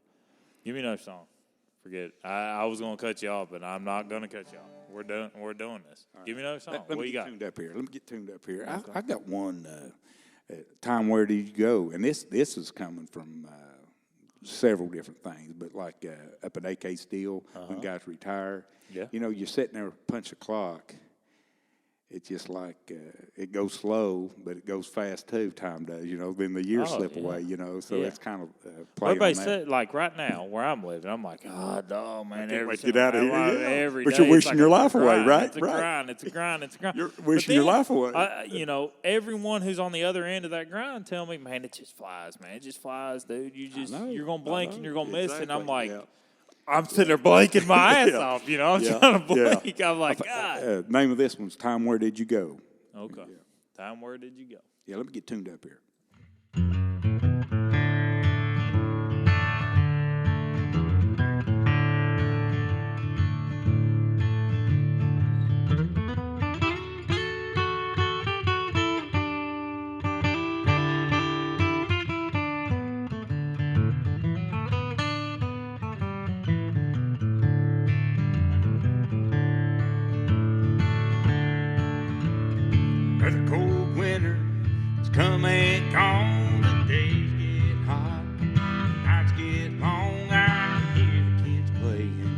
give me another song. Forget it. I was going to cut you off, but I'm not going to cut you off. We're doing this. Right. Give me another song. Let what me you get got? tuned up here. Let me get tuned up here. Okay. I got one. Time, where did you go? And this is coming from several different things, but like up at AK Steel, when guys retire, you know, you're sitting there, punch a clock. It's just like it goes slow, but it goes fast too. Time does, you know. Then the years slip away, you know. So it's kind of playing Everybody on that. said, like right now where I'm living, I'm like, oh, no, man. Can't wait to get out of here. Every But day you're it's wishing like your a life away, grind. right? It's a grind. It's a grind. It's a grind. You're But wishing your then, life away. you know, everyone who's on the other end of that grind tell me, man, it just flies, man. It just flies, dude. You're gonna blink and you're gonna miss it. And I'm like. Yeah. I'm sitting there blinking my ass off, you know. I'm trying to blink. I'm like, God. Name of this one's Time, Where Did You Go? Okay. Time, where did you go? Yeah, let me get tuned up here. There's a cold winter, it's come and gone. The days get hot, nights get long. I can hear the kids playing.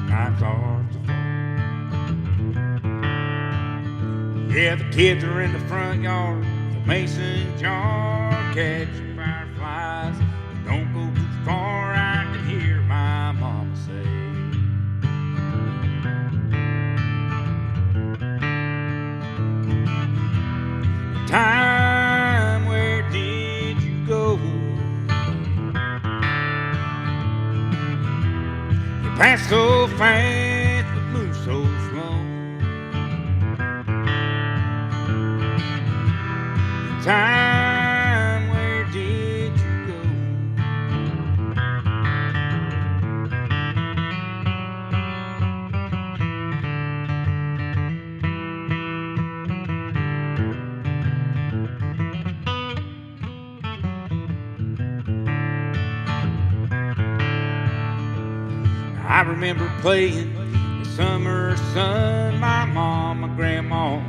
Night starts to fall. Yeah, the kids are in the front yard, the mason jar, catching fireflies. Don't go too far, I can hear my mama say. Time, where did you go? You passed so fast, but moved so slow. Time, where did you go? I remember playing in the summer sun. My mom, my grandma,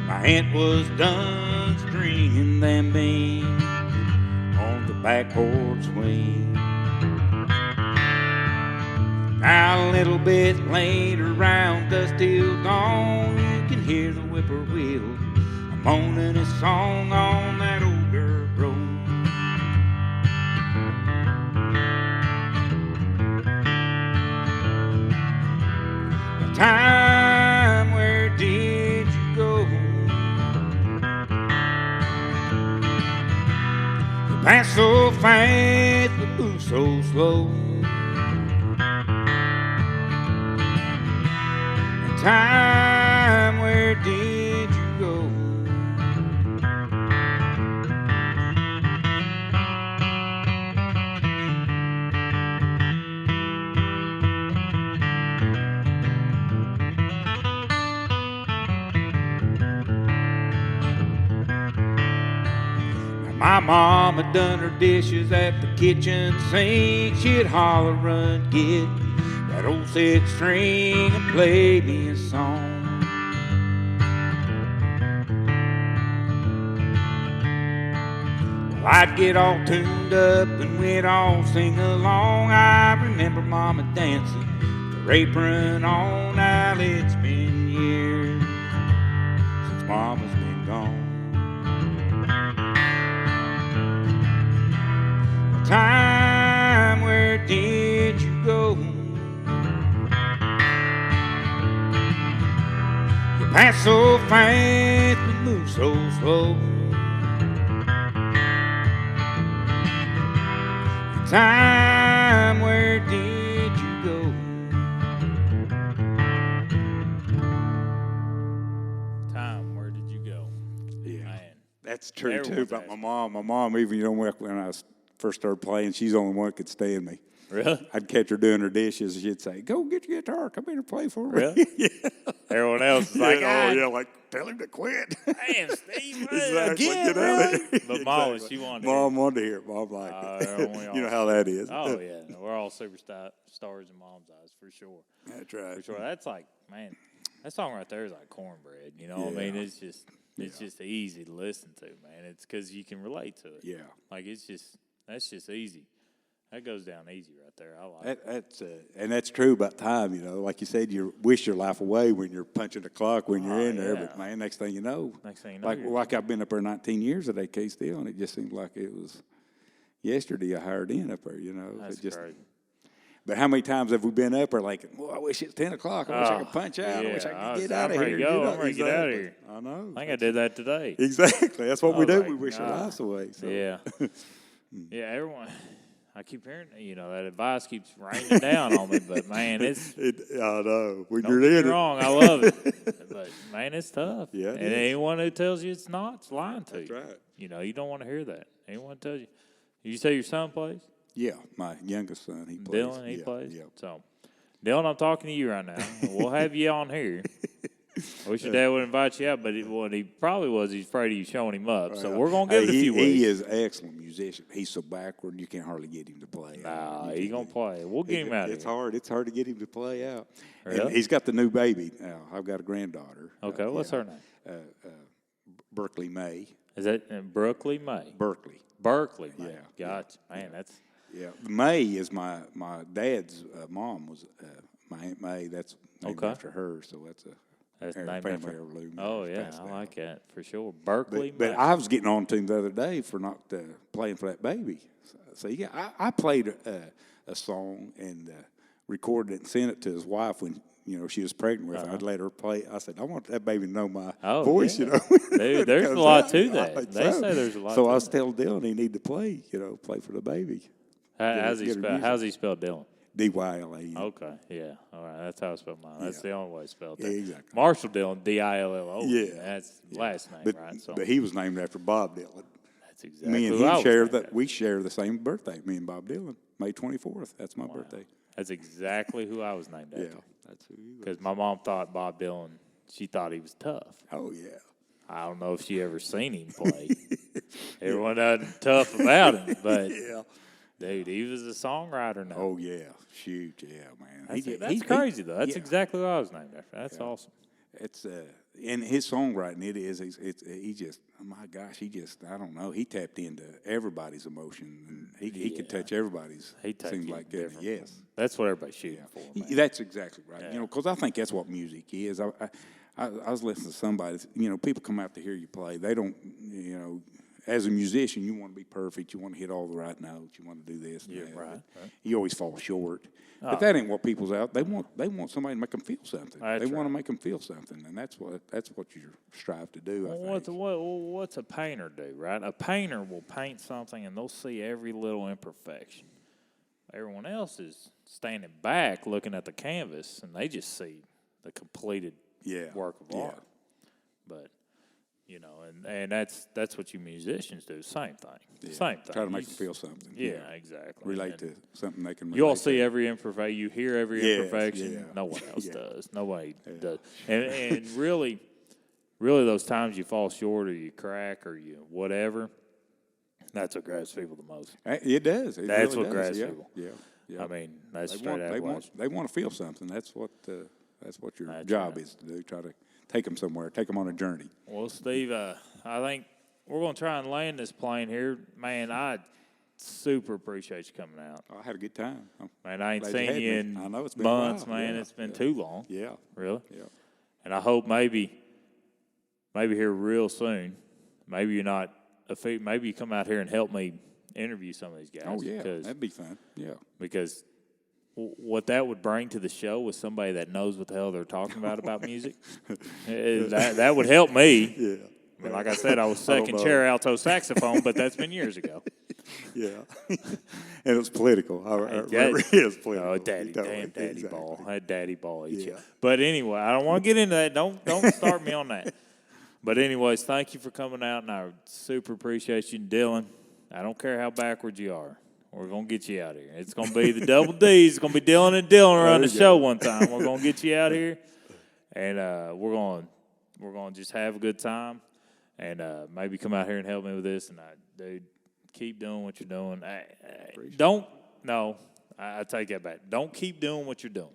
my aunt was done stringing them beans on the back porch swing. Now a little bit later, round dusk till dawn, you can hear the whippoorwill moaning his song on that old dirt road. Time, where did you go? You passed so fast, but moved so slow. Time, where did you go? My mama done her dishes at the kitchen sink. She'd holler, run, get that old six string and play me a song. Well, I'd get all tuned up and we'd all sing along. I remember Mama dancing, her apron on. Now it's been years since Mama's been gone. Time, where did you go? You passed so fast, but moved so slow. Time, where did you go? Time, where did you go? Yeah, Man. that's true too Everyone's about my mom. My mom, even when I first started playing, she's the only one that could stand me. Really? I'd catch her doing her dishes, and she'd say, "Go get your guitar, come here and play for me." Really? Yeah. Everyone else is like, oh yeah, like tell him to quit. damn, Steve, Exactly. again, Get out of really? here. But Mom, Exactly. she wanted Mom wanted to hear it. Mom liked it. we You know all- how that is. Oh, yeah. We're all superstars in Mom's eyes, for sure. That's right. For sure. That's like, man, that song right there is like cornbread. You know what I mean? Yeah. It's just easy to listen to, man. It's because you can relate to it. Yeah. Like, that's just easy. That goes down easy right there. I like it. And that's true about time. You know, like you said, you wish your life away when you're punching the clock when you're in there. yeah. But man, next thing you know, you're- like I've been up there 19 years at AK still, and it just seemed like it was yesterday I hired in up there. You know, That's it just. crazy. But how many times have we been up there like, well, I wish it's 10 o'clock. I wish I could punch out. I wish I yeah. could get I'm out of ready here. to go. You know, I'm ready to get out of exactly. here. I know. I think I did that today. Exactly. That's what we do. like, We wish our lives away. So. Yeah. Yeah, everyone. I keep hearing, that advice keeps raining down on me, but man, I know. When don't you're get in me it. wrong, I love it. But man, it's tough. Yeah, it and is. anyone who tells you it's not, it's lying to you. That's right. You don't want to hear that. Anyone tells you. You say your son plays? Yeah, my youngest son, he plays. Dylan, he plays? Yeah. So, Dylan, I'm talking to you right now. We'll have you on here. I wish your dad would invite you out, but what he probably was, he's afraid of you showing him up. So we're going to give it a few weeks. He is an excellent musician. He's so backward, you can't hardly get him to play. Nah, he's going to play. We'll get him out of It's here. hard. It's hard to get him to play out. Really? And he's got the new baby now. I've got a granddaughter. Okay, what's her name? Berkeley May. Is that Berkeley May? Berkeley. Berkeley May. Yeah, Gotcha. Man, that's... Yeah, May is my dad's mom was my Aunt May. That's named after her, so that's named family after. heirloom. Oh, yeah, Passed I down. like that for sure. Berkeley But May. I was getting on to him the other day for not playing for that baby. So yeah, I played a song and recorded it and sent it to his wife when she was pregnant with him. I'd let her play. I said, I want that baby to know my voice. Yeah. When Dude, it there's a comes lot out. to I that. think They say there's a lot So to I was that. telling Dylan he need to play. Play for the baby. How's get her how's he spelled Dylan? DYLA. Okay, yeah. All right, that's how I spell mine. That's the only way I spelled Yeah, that. exactly. Marshall Dillon, Dillo. Yeah. That's last name, But, right? So but he was named after Bob Dylan. that's exactly Me and who I him was share named that. after. We share the same birthday. Me and Bob Dylan, May 24th. That's my birthday. That's exactly who I was named Yeah, after. that's who he was. Because my mom thought Bob Dylan, she thought he was tough. Oh yeah. I don't know if she ever seen him play. Everyone doesn't tough about him, but Yeah. dude, he was a songwriter now. Oh yeah. Shoot. Yeah, man. That's crazy though. That's yeah. exactly what I was named after. That's awesome. It's in his songwriting. It is. He just. Oh my gosh. He just. I don't know. He tapped into everybody's emotion, and he could touch everybody's. He touched Seems you like different. yes. That's what everybody's shooting for, man. That's exactly right. Because I think that's what music is. I was listening to somebody. People come out to hear you play. They don't. As a musician, you want to be perfect. You want to hit all the right notes. You want to do this. And that. right. You always fall short. But that ain't what people's out. They want somebody to make them feel something. That's they want to right. make them feel something, and that's what you strive to do. I Well, think. what's a painter do, right? A painter will paint something and they'll see every little imperfection. Everyone else is standing back looking at the canvas and they just see the completed work of art. But and that's what you musicians do. Same thing. Same thing. Try to make them feel something. Yeah, exactly. Relate And to something they can. you all relate see to. every imperfection. You hear every Yes, imperfection. yeah. No one else Yeah. does. Nobody does. And really those times you fall short or you crack or you whatever, That's what grabs people the most. It does. It That's really what grabs does. Yeah, people. Yeah. I mean, that's They straight they want to feel something. That's what your That's job right. is to do. Try to take them somewhere. Take them on a journey. Well, Steve, I think we're going to try and land this plane here. Man, I super appreciate you coming out. I had a good time. Man, I ain't Glad seen had you me. in I know it's been months, a while. man. Yeah, It's been too long. Yeah. Really? Yeah. And I hope maybe here real soon, maybe you're not maybe you come out here and help me interview some of these guys. Oh, yeah. That'd be fun. Yeah. Because what that would bring to the show was somebody that knows what the hell they're talking about music. That would help me. Yeah. I mean, like I said, I was second chair alto saxophone, but that's been years ago. Yeah. And it was political. I remember it was political. Oh, daddy Exactly. ball. I had daddy ball each Yeah. year. But anyway, I don't want to get into that. Don't start me on that. But anyways, thank you for coming out, and I super appreciate you. Dylan, I don't care how backwards you are. We're going to get you out here. It's going to be the double D's. It's going to be Dylan and Dylan run the show one time. We're going to get you out here, and we're going to just have a good time, and maybe come out here and help me with this. And, dude, keep doing what you're doing. I take that back. Don't keep doing what you're doing.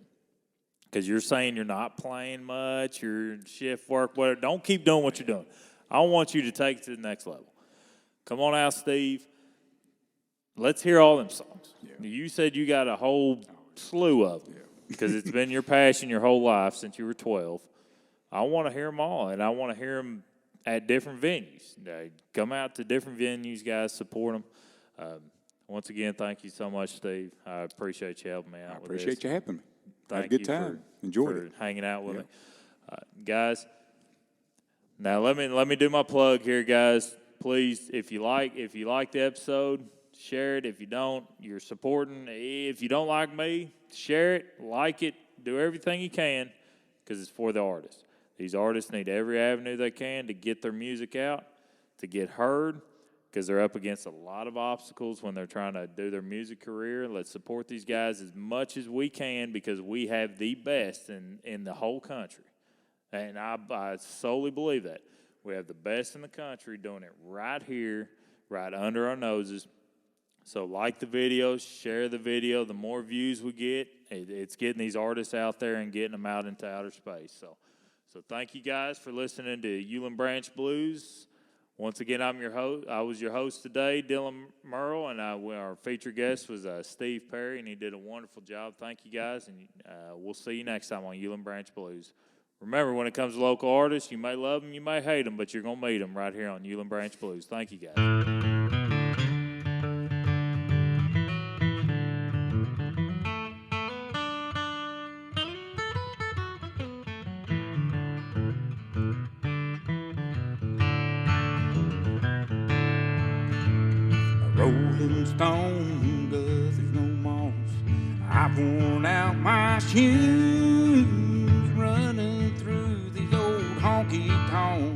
Because you're saying you're not playing much, your shift work, whatever. Don't keep doing what you're doing. I want you to take it to the next level. Come on out, Steve. Let's hear all them songs. Yeah. You said you got a whole slew of them because it's been your passion your whole life since you were 12. I want to hear them all, and I want to hear them at different venues. Come out to different venues, guys. Support them. Once again, thank you so much, Steve. I appreciate you helping me out with this. I appreciate you having me. Thank Had a good time. Enjoyed it. Hanging out with me. Guys, now let me do my plug here, guys. Please, if you like the episode, share it. If you don't, you're supporting. If you don't like me, share it, like it, do everything you can because it's for the artists. These artists need every avenue they can to get their music out, to get heard, because they're up against a lot of obstacles when they're trying to do their music career. Let's support these guys as much as we can because we have the best in the whole country. And I solely believe that. We have the best in the country doing it right here, right under our noses. So like the video, share the video. The more views we get, it's getting these artists out there and getting them out into outer space. So thank you guys for listening to Euland Branch Blues. Once again, I'm your host. I was your host today, Dylan Merle, and our featured guest was Steve Perry, and he did a wonderful job. Thank you guys, and we'll see you next time on Euland Branch Blues. Remember, when it comes to local artists, you may love them, you may hate them, but you're going to meet them right here on Euland Branch Blues. Thank you, guys. Rolling Stone does there's no moss. I've worn out my shoes running through these old honky tonks.